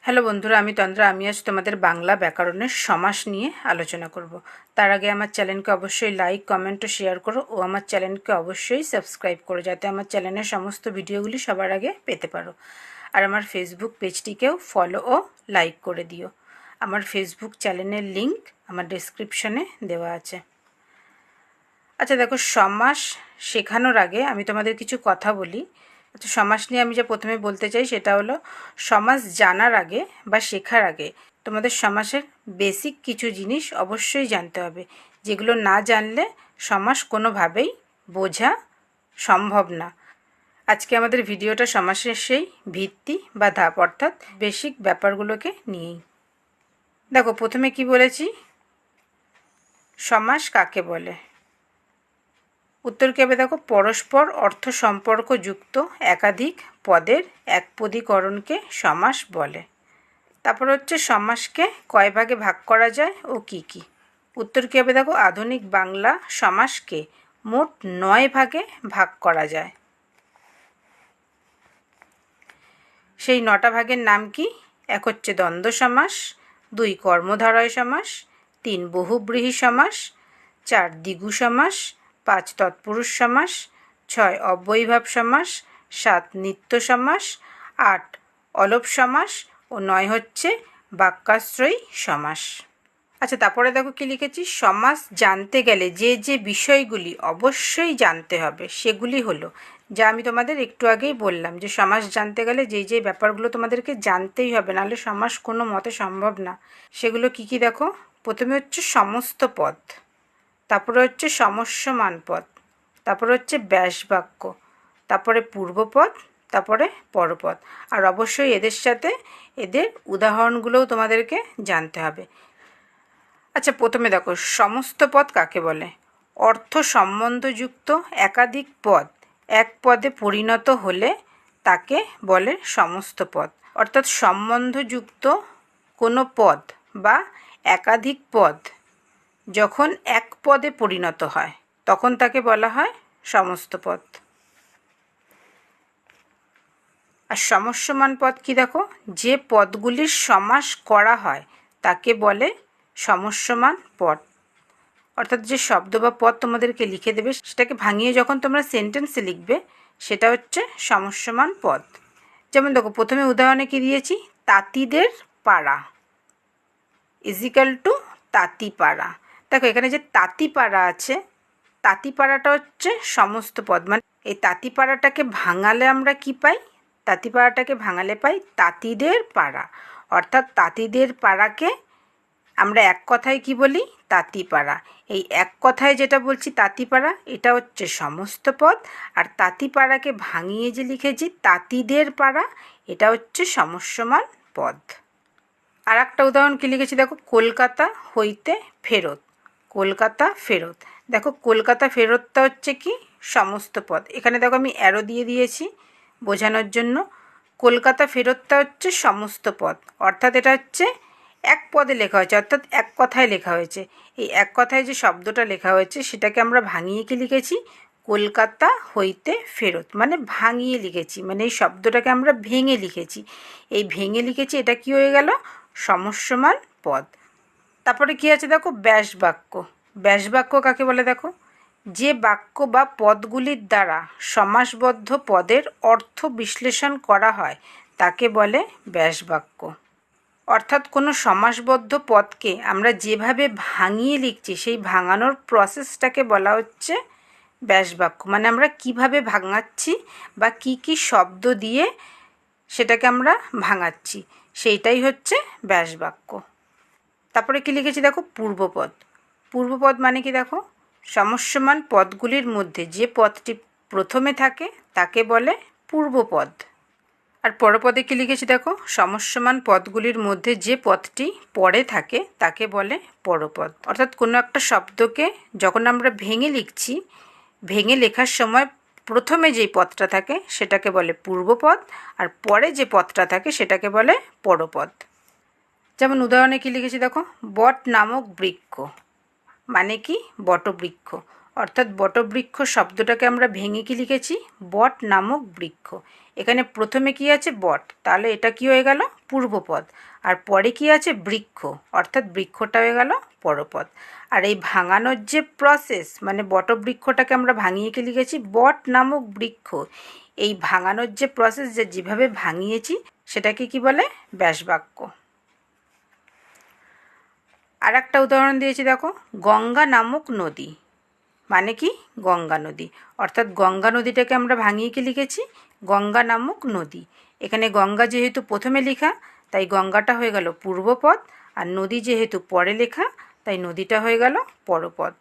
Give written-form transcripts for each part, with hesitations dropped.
Hello বন্ধুরা, আমি তন্দ্রা। আমি আজ তোমাদের বাংলা ব্যাকরণের সমাস নিয়ে আলোচনা করব। তার আগে আমার চ্যানেলকে অবশ্যই লাইক, কমেন্ট ও শেয়ার করো ও আমার চ্যানেলকে অবশ্যই সাবস্ক্রাইব করো, যাতে আমার চ্যানেলের সমস্ত ভিডিওগুলি সবার আগে পেতে পারো। আর আমার ফেসবুক পেজটিকেও ফলো ও লাইক করে দিও। আমার ফেসবুক চ্যানেলের লিংক আমার ডেসক্রিপশনে দেওয়া আছে। আচ্ছা দেখো, সমাস শেখানোর আগে আমি তোমাদের কিছু কথা বলি। আচ্ছা, সমাস নিয়ে আমি যা প্রথমে বলতে চাই সেটা হলো, সমাস জানার আগে বা শেখার আগে তোমাদের সমাসের বেসিক কিছু জিনিস অবশ্যই জানতে হবে, যেগুলো না জানলে সমাস কোনোভাবেই বোঝা সম্ভব না। আজকে আমাদের ভিডিওটা সমাসের সেই ভিত্তি বা ধাপ, অর্থাৎ বেসিক ব্যাপারগুলোকে নিয়েই। দেখো, প্রথমে কি বলেছি, সমাস কাকে বলে। উত্তর কী হবে দেখো, পরস্পর অর্থ সম্পর্কযুক্ত একাধিক পদের একপদীকরণকে সমাস বলে। তারপর হচ্ছে, সমাসকে কয় ভাগে ভাগ করা যায় ও কি কি। উত্তর কী হবে দেখো, আধুনিক বাংলা সমাসকে মোট 9 ভাগে ভাগ করা যায়। সেই 9টা ভাগের নাম কি? এক হচ্ছে দ্বন্দ্ব সমাস, 2 কর্মধারয় সমাস, 3 বহুব্রীহি সমাস, 4 দ্বিগু সমাস, 5 তৎপুরুষ সমাস, 6 অব্যয়ীভাব সমাস, 7 নিত্য সমাস, 8 অলপ সমাস ও 9 হচ্ছে বাক্যাশ্রয়ী সমাস। আচ্ছা, তারপরে দেখো কি লিখেছি, সমাস জানতে গেলে যে যে বিষয়গুলি অবশ্যই জানতে হবে সেগুলি হলো, যা আমি তোমাদের একটু আগেই বললাম, যে সমাস জানতে গেলে যে যে ব্যাপারগুলো তোমাদেরকে জানতেই হবে, নাহলে সমাস কোনো মতে সম্ভব না। সেগুলো কি কি দেখো, প্রথমে হচ্ছে সমস্ত পদ, তারপরে হচ্ছে সমস্যমান পদ, তারপরে হচ্ছে ব্যাসবাক্য, তারপরে পূর্বপদ, তারপরে পরপদ। আর অবশ্যই এদের সাথে এদের উদাহরণগুলোও তোমাদেরকে জানতে হবে। আচ্ছা, প্রথমে দেখো, সমস্ত পদ কাকে বলে। অর্থ সম্বন্ধযুক্ত একাধিক পদ এক পদে পরিণত হলে তাকে বলে সমস্ত পদ। অর্থাৎ সম্বন্ধযুক্ত কোনো পদ বা একাধিক পদ যখন এক পদে পরিণত হয় তখন তাকে বলা হয় সমস্ত পদ। আর সমস্যমান পদ কি দেখো, যে পদগুলির সমাস করা হয় তাকে বলে সমস্যমান পদ। অর্থাৎ যে শব্দ বা পদ তোমাদেরকে লিখে দেবে, সেটাকে ভাঙিয়ে যখন তোমরা সেন্টেন্সে লিখবে, সেটা হচ্ছে সমস্যমান পদ। যেমন দেখো, প্রথমে উদাহরণে কি দিয়েছি, তাঁতিদের পাড়া ইজিক্যাল টু তাঁতিপাড়া। দেখো, এখানে যে তাঁতিপাড়া আছে, তাঁতিপাড়াটা হচ্ছে সমস্ত পদ। মানে এই তাঁতিপাড়াটাকে ভাঙালে আমরা কি পাই, তাঁতিপাড়াটাকে ভাঙালে পাই তাঁতিদের পাড়া। অর্থাৎ তাঁতিদের পাড়াকে আমরা এক কথায় কি বলি, তাঁতিপাড়া। এই এক কথায় যেটা বলছি তাঁতিপাড়া, এটা হচ্ছে সমস্ত পদ। আর তাঁতিপাড়াকে ভাঙিয়ে যে লিখেছি তাঁতিদের পাড়া, এটা হচ্ছে সমস্যমান পদ। আর একটা উদাহরণ কি লিখেছি দেখো, কলকাতা হইতে ফেরত, কলকাতা ফেরত। দেখো, কলকাতা ফেরতটা হচ্ছে কি, সমস্ত পদ। এখানে দেখো আমি অ্যারো দিয়ে দিয়েছি বোঝানোর জন্য। কলকাতা ফেরতটা হচ্ছে সমস্ত পদ, অর্থাৎ এটা হচ্ছে এক পদে লেখা হয়েছে, অর্থাৎ এক কথায় লেখা হয়েছে। এই এক কথায় যে শব্দটা লেখা হয়েছে সেটাকে আমরা ভাঙিয়ে কি লিখেছি, কলকাতা হইতে ফেরত। মানে ভাঙিয়ে লিখেছি, মানে এই শব্দটাকে আমরা ভেঙে লিখেছি। এই ভেঙে লিখেছি, এটা কি হয়ে গেল, সমস্যমান পদ। তারপরে কি আছে দেখো, ব্যাসবাক্য। ব্যাসবাক্য কাকে বলে দেখো, যে বাক্য বা পদগুলির দ্বারা সমাসবদ্ধ পদের অর্থ বিশ্লেষণ করা হয় তাকে বলে ব্যাসবাক্য। অর্থাৎ কোনো সমাসবদ্ধ পদকে আমরা যেভাবে ভাঙিয়ে লিখছি, সেই ভাঙানোর প্রসেসটাকে বলা হচ্ছে ব্যাসবাক্য। মানে আমরা কিভাবে ভাঙাচ্ছি বা কি কি শব্দ দিয়ে সেটাকে আমরা ভাঙাচ্ছি, সেইটাই হচ্ছে ব্যাসবাক্য। তারপরে কি লিখেছি দেখো, পূর্বপদ। পূর্বপদ মানে কি দেখো, সমস্যমান পদগুলির মধ্যে যে পদটি প্রথমে থাকে তাকে বলে পূর্বপদ। আর পরপদে কি লিখেছি দেখো, সমস্যমান পদগুলির মধ্যে যে পদটি পরে থাকে তাকে বলে পরপদ। অর্থাৎ কোনো একটা শব্দকে যখন আমরা ভেঙে লিখছি, ভেঙে লেখার সময় প্রথমে যেই পদটা থাকে সেটাকে বলে পূর্বপদ, আর পরে যে পদটা থাকে সেটাকে বলে পরপদ। যেমন উদাহরণে কি লিখেছি দেখো, বট নামক বৃক্ষ, মানে কি, বটবৃক্ষ। অর্থাৎ বটবৃক্ষ শব্দটাকে আমরা ভেঙে কি লিখেছি, বট নামক বৃক্ষ। এখানে প্রথমে কি আছে, বট, তাহলে এটা কি হয়ে গেল, পূর্বপদ। আর পরে কি আছে, বৃক্ষ, অর্থাৎ বৃক্ষটা হয়ে গেল পরপদ। আর এই ভাঙানোর যে প্রসেস, মানে বটবৃক্ষটাকে আমরা ভাঙিয়ে কি লিখেছি, বট নামক বৃক্ষ। এই ভাঙানোর যে প্রসেস, যে যেভাবে ভাঙিয়েছি সেটাকে কি বলে, ব্যাসবাক্য। আর একটা উদাহরণ দিয়েছি দেখো, গঙ্গা নামক নদী, মানে কি, গঙ্গা নদী। অর্থাৎ গঙ্গা নদীটাকে আমরা ভাঙিয়ে কি লিখেছি, গঙ্গা নামক নদী। এখানে গঙ্গা যেহেতু প্রথমে লেখা, তাই গঙ্গাটা হয়ে গেল পূর্বপদ, আর নদী যেহেতু পরে লেখা, তাই নদীটা হয়ে গেল পরপদ।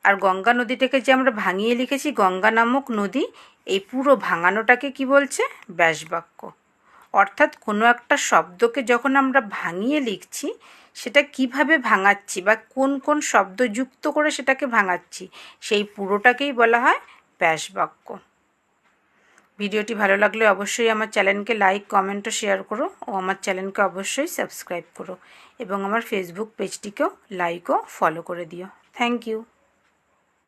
আর গঙ্গা নদীটাকে যে আমরা ভাঙিয়ে লিখেছি গঙ্গা নামক নদী, এই পুরো ভাঙানোটাকে কি বলছে, ব্যাসবাক্য। অর্থাৎ কোনো একটা শব্দকে যখন আমরা ভাঙিয়ে লিখছি, সেটা কিভাবে ভাঙাচ্ছি বা কোন কোন শব্দ যুক্ত করে সেটাকে ভাঙাচ্ছি, সেই পুরোটাকেই বলা হয় ব্যাসবাক্য। ভিডিওটি ভালো লাগলে অবশ্যই আমার চ্যানেলকে লাইক, কমেন্ট ও শেয়ার করো, ও আমার চ্যানেলকে অবশ্যই সাবস্ক্রাইব করো, এবং আমার ফেসবুক পেজটিকেও লাইক ও ফলো করে দিও। Thank you.